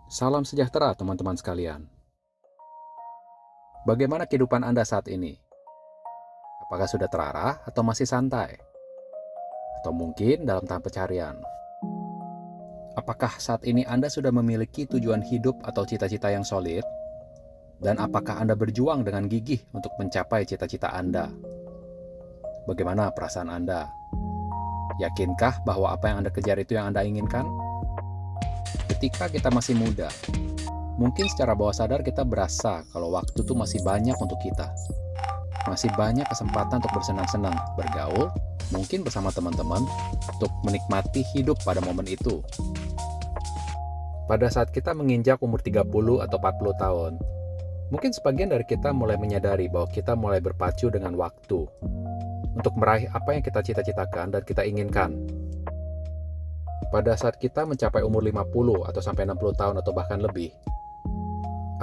Salam sejahtera teman-teman sekalian. Bagaimana kehidupan Anda saat ini? Apakah sudah terarah atau masih santai? Atau mungkin dalam tahap pencarian? Apakah saat ini Anda sudah memiliki tujuan hidup atau cita-cita yang solid? Dan apakah Anda berjuang dengan gigih untuk mencapai cita-cita Anda? Bagaimana perasaan Anda? Yakinkah bahwa apa yang Anda kejar itu yang Anda inginkan? Ketika kita masih muda, mungkin secara bawah sadar kita berasa kalau waktu itu masih banyak untuk kita. Masih banyak kesempatan untuk bersenang-senang, bergaul, mungkin bersama teman-teman, untuk menikmati hidup pada momen itu. Pada saat kita menginjak umur 30 atau 40 tahun, mungkin sebagian dari kita mulai menyadari bahwa kita mulai berpacu dengan waktu untuk meraih apa yang kita cita-citakan dan kita inginkan. Pada saat kita mencapai umur 50 atau sampai 60 tahun atau bahkan lebih,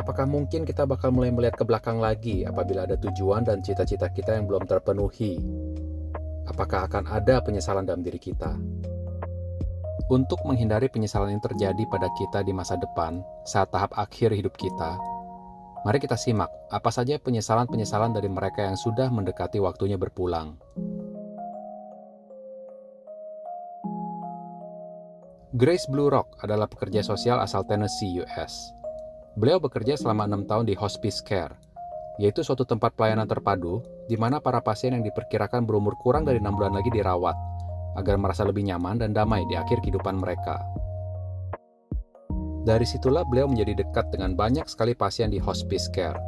apakah mungkin kita bakal mulai melihat ke belakang lagi apabila ada tujuan dan cita-cita kita yang belum terpenuhi? Apakah akan ada penyesalan dalam diri kita? Untuk menghindari penyesalan yang terjadi pada kita di masa depan saat tahap akhir hidup kita, mari kita simak apa saja penyesalan-penyesalan dari mereka yang sudah mendekati waktunya berpulang. Grace Blue Rock adalah pekerja sosial asal Tennessee, US. Beliau bekerja selama 6 tahun di Hospice Care, yaitu suatu tempat pelayanan terpadu di mana para pasien yang diperkirakan berumur kurang dari 6 bulan lagi dirawat, agar merasa lebih nyaman dan damai di akhir kehidupan mereka. Dari situlah beliau menjadi dekat dengan banyak sekali pasien di Hospice Care.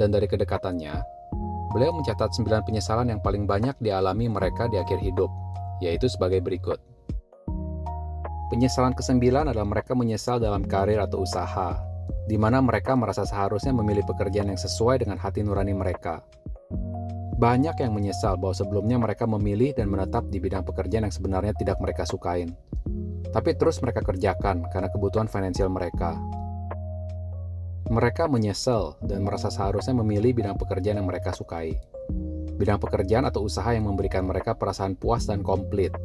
Dan dari kedekatannya, beliau mencatat 9 penyesalan yang paling banyak dialami mereka di akhir hidup, yaitu sebagai berikut. Penyesalan ke-9 adalah mereka menyesal dalam karir atau usaha, di mana mereka merasa seharusnya memilih pekerjaan yang sesuai dengan hati nurani mereka. Banyak yang menyesal bahwa sebelumnya mereka memilih dan menetap di bidang pekerjaan yang sebenarnya tidak mereka sukain, tapi terus mereka kerjakan karena kebutuhan finansial mereka. Mereka menyesal dan merasa seharusnya memilih bidang pekerjaan yang mereka sukai, bidang pekerjaan atau usaha yang memberikan mereka perasaan puas dan komplit.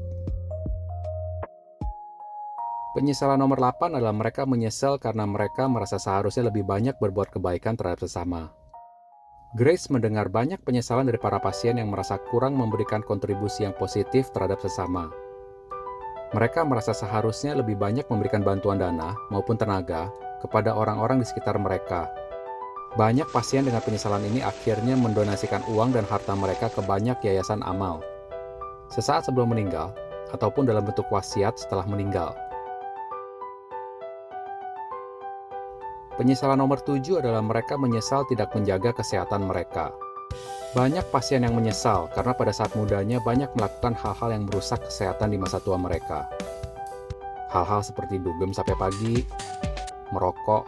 Penyesalan nomor 8 adalah mereka menyesal karena mereka merasa seharusnya lebih banyak berbuat kebaikan terhadap sesama. Grace mendengar banyak penyesalan dari para pasien yang merasa kurang memberikan kontribusi yang positif terhadap sesama. Mereka merasa seharusnya lebih banyak memberikan bantuan dana maupun tenaga kepada orang-orang di sekitar mereka. Banyak pasien dengan penyesalan ini akhirnya mendonasikan uang dan harta mereka ke banyak yayasan amal, sesaat sebelum meninggal, ataupun dalam bentuk wasiat setelah meninggal. Penyesalan nomor 7 adalah mereka menyesal tidak menjaga kesehatan mereka. Banyak pasien yang menyesal karena pada saat mudanya banyak melakukan hal-hal yang merusak kesehatan di masa tua mereka. Hal-hal seperti dugem sampai pagi, merokok,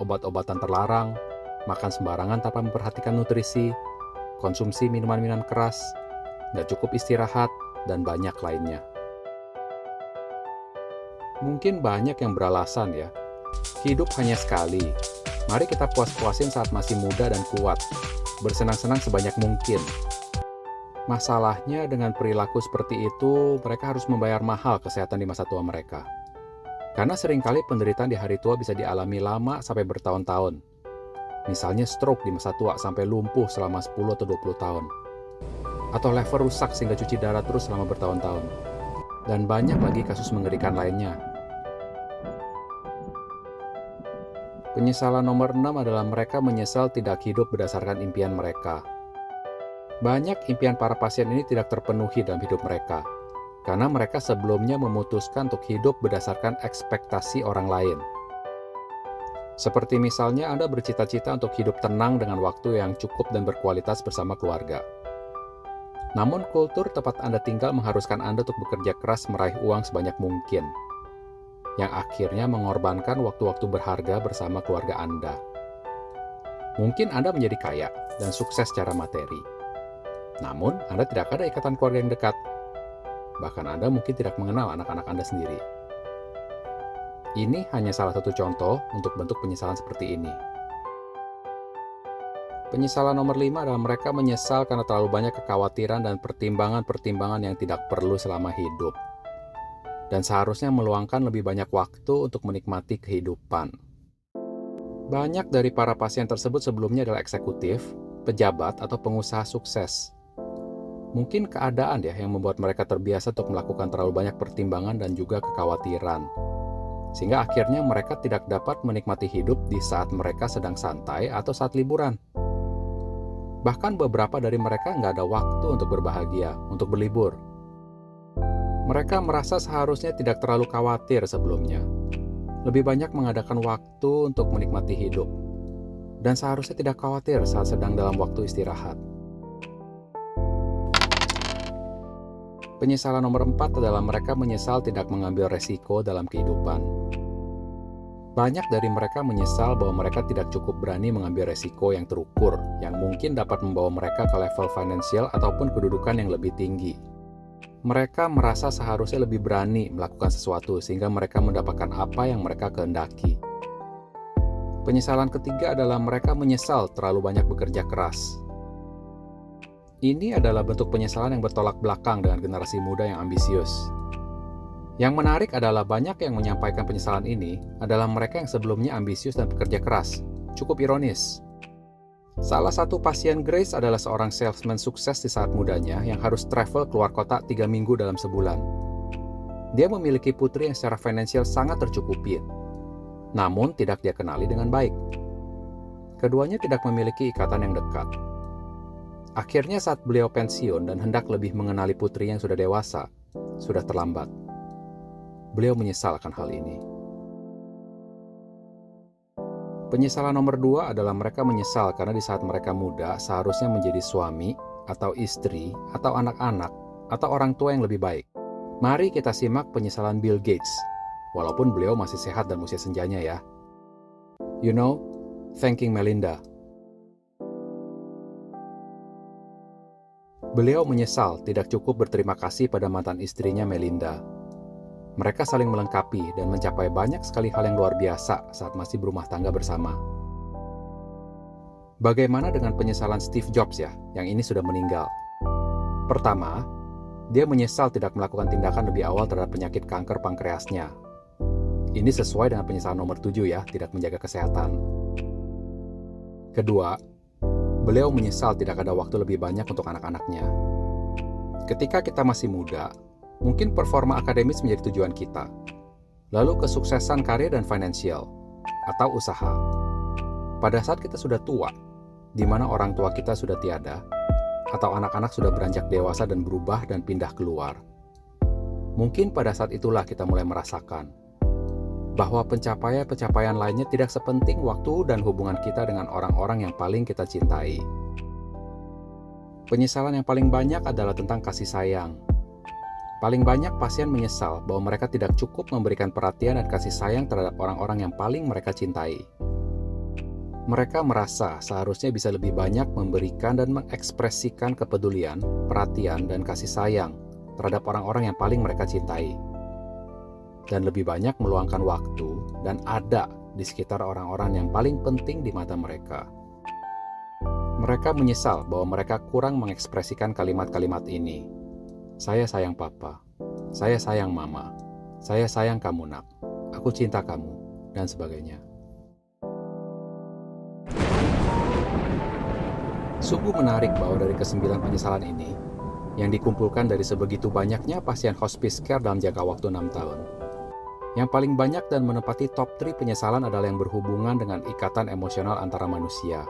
obat-obatan terlarang, makan sembarangan tanpa memperhatikan nutrisi, konsumsi minuman-minuman keras, nggak cukup istirahat, dan banyak lainnya. Mungkin banyak yang beralasan ya, hidup hanya sekali. Mari kita puas-puasin saat masih muda dan kuat. Bersenang-senang sebanyak mungkin. Masalahnya dengan perilaku seperti itu, mereka harus membayar mahal kesehatan di masa tua mereka. Karena seringkali penderitaan di hari tua bisa dialami lama sampai bertahun-tahun. Misalnya stroke di masa tua sampai lumpuh selama 10 atau 20 tahun. Atau lever rusak sehingga cuci darah terus selama bertahun-tahun. Dan banyak lagi kasus mengerikan lainnya. Penyesalan nomor 6 adalah mereka menyesal tidak hidup berdasarkan impian mereka. Banyak impian para pasien ini tidak terpenuhi dalam hidup mereka, karena mereka sebelumnya memutuskan untuk hidup berdasarkan ekspektasi orang lain. Seperti misalnya Anda bercita-cita untuk hidup tenang dengan waktu yang cukup dan berkualitas bersama keluarga. Namun kultur tempat Anda tinggal mengharuskan Anda untuk bekerja keras meraih uang sebanyak mungkin, yang akhirnya mengorbankan waktu-waktu berharga bersama keluarga Anda. Mungkin Anda menjadi kaya dan sukses secara materi. Namun, Anda tidak ada ikatan keluarga yang dekat. Bahkan Anda mungkin tidak mengenal anak-anak Anda sendiri. Ini hanya salah satu contoh untuk bentuk penyesalan seperti ini. Penyesalan nomor 5 adalah mereka menyesal karena terlalu banyak kekhawatiran dan pertimbangan-pertimbangan yang tidak perlu selama hidup. dan seharusnya meluangkan lebih banyak waktu untuk menikmati kehidupan. Banyak dari para pasien tersebut sebelumnya adalah eksekutif, pejabat, atau pengusaha sukses. Mungkin keadaan ya yang membuat mereka terbiasa untuk melakukan terlalu banyak pertimbangan dan juga kekhawatiran. Sehingga akhirnya mereka tidak dapat menikmati hidup di saat mereka sedang santai atau saat liburan. Bahkan beberapa dari mereka nggak ada waktu untuk berbahagia, untuk berlibur. Mereka merasa seharusnya tidak terlalu khawatir sebelumnya. Lebih banyak mengadakan waktu untuk menikmati hidup. Dan seharusnya tidak khawatir saat sedang dalam waktu istirahat. Penyesalan nomor 4 adalah mereka menyesal tidak mengambil resiko dalam kehidupan. Banyak dari mereka menyesal bahwa mereka tidak cukup berani mengambil resiko yang terukur, yang mungkin dapat membawa mereka ke level finansial ataupun kedudukan yang lebih tinggi. Mereka merasa seharusnya lebih berani melakukan sesuatu sehingga mereka mendapatkan apa yang mereka kehendaki. Penyesalan ketiga adalah mereka menyesal terlalu banyak bekerja keras. Ini adalah bentuk penyesalan yang bertolak belakang dengan generasi muda yang ambisius. Yang menarik adalah banyak yang menyampaikan penyesalan ini adalah mereka yang sebelumnya ambisius dan bekerja keras. Cukup ironis. Salah satu pasien Grace adalah seorang salesman sukses di saat mudanya yang harus travel keluar kota 3 minggu dalam sebulan. Dia memiliki putri yang secara finansial sangat tercukupi, namun tidak dia kenali dengan baik. Keduanya tidak memiliki ikatan yang dekat. Akhirnya saat beliau pensiun dan hendak lebih mengenali putri yang sudah dewasa, sudah terlambat. Beliau menyesal akan hal ini. Penyesalan nomor 2 adalah mereka menyesal karena di saat mereka muda seharusnya menjadi suami, atau istri, atau anak-anak, atau orang tua yang lebih baik. Mari kita simak penyesalan Bill Gates, walaupun beliau masih sehat dan usia senjanya ya. You know, thanking Melinda. Beliau menyesal tidak cukup berterima kasih pada mantan istrinya Melinda. Mereka saling melengkapi dan mencapai banyak sekali hal yang luar biasa saat masih berumah tangga bersama. Bagaimana dengan penyesalan Steve Jobs ya, yang ini sudah meninggal? Pertama, dia menyesal tidak melakukan tindakan lebih awal terhadap penyakit kanker pankreasnya. Ini sesuai dengan penyesalan nomor 7 ya, tidak menjaga kesehatan. Kedua, beliau menyesal tidak ada waktu lebih banyak untuk anak-anaknya. Ketika kita masih muda, mungkin performa akademis menjadi tujuan kita. Lalu kesuksesan karir dan finansial, atau usaha. Pada saat kita sudah tua, di mana orang tua kita sudah tiada, atau anak-anak sudah beranjak dewasa dan berubah dan pindah keluar. Mungkin pada saat itulah kita mulai merasakan bahwa pencapaian-pencapaian lainnya tidak sepenting waktu dan hubungan kita dengan orang-orang yang paling kita cintai. Penyesalan yang paling banyak adalah tentang kasih sayang. Paling banyak pasien menyesal bahwa mereka tidak cukup memberikan perhatian dan kasih sayang terhadap orang-orang yang paling mereka cintai. Mereka merasa seharusnya bisa lebih banyak memberikan dan mengekspresikan kepedulian, perhatian, dan kasih sayang terhadap orang-orang yang paling mereka cintai. Dan lebih banyak meluangkan waktu dan ada di sekitar orang-orang yang paling penting di mata mereka. Mereka menyesal bahwa mereka kurang mengekspresikan kalimat-kalimat ini. Saya sayang papa, saya sayang mama, saya sayang kamu nak, aku cinta kamu, dan sebagainya. Sungguh menarik bahwa dari ke-9 penyesalan ini, yang dikumpulkan dari sebegitu banyaknya pasien hospice care dalam jangka waktu 6 tahun, yang paling banyak dan menempati top 3 penyesalan adalah yang berhubungan dengan ikatan emosional antara manusia.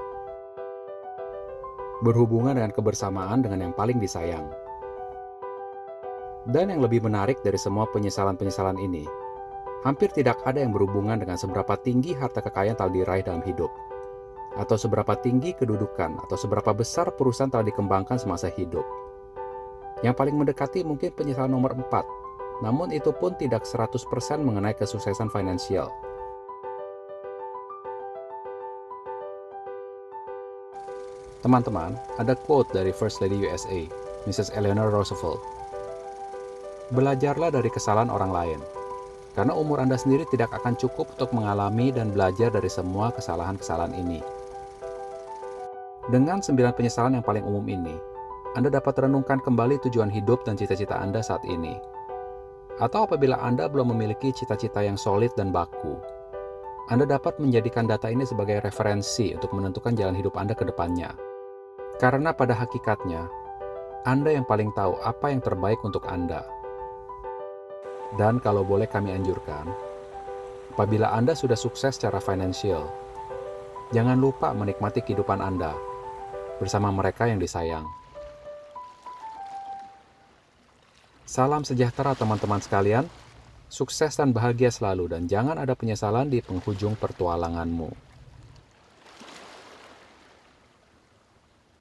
Berhubungan dengan kebersamaan dengan yang paling disayang. Dan yang lebih menarik dari semua penyesalan-penyesalan ini, hampir tidak ada yang berhubungan dengan seberapa tinggi harta kekayaan telah diraih dalam hidup, atau seberapa tinggi kedudukan, atau seberapa besar perusahaan telah dikembangkan semasa hidup. Yang paling mendekati mungkin penyesalan nomor 4, namun itu pun tidak 100% mengenai kesuksesan finansial. Teman-teman, ada quote dari First Lady USA, Mrs. Eleanor Roosevelt. Belajarlah dari kesalahan orang lain, karena umur Anda sendiri tidak akan cukup untuk mengalami dan belajar dari semua kesalahan-kesalahan ini. Dengan 9 penyesalan yang paling umum ini, Anda dapat renungkan kembali tujuan hidup dan cita-cita Anda saat ini. Atau apabila Anda belum memiliki cita-cita yang solid dan baku, Anda dapat menjadikan data ini sebagai referensi untuk menentukan jalan hidup Anda ke depannya. Karena pada hakikatnya, Anda yang paling tahu apa yang terbaik untuk Anda. Dan kalau boleh kami anjurkan, apabila Anda sudah sukses secara finansial, jangan lupa menikmati kehidupan Anda bersama mereka yang disayang. Salam sejahtera teman-teman sekalian, sukses dan bahagia selalu dan jangan ada penyesalan di penghujung pertualanganmu.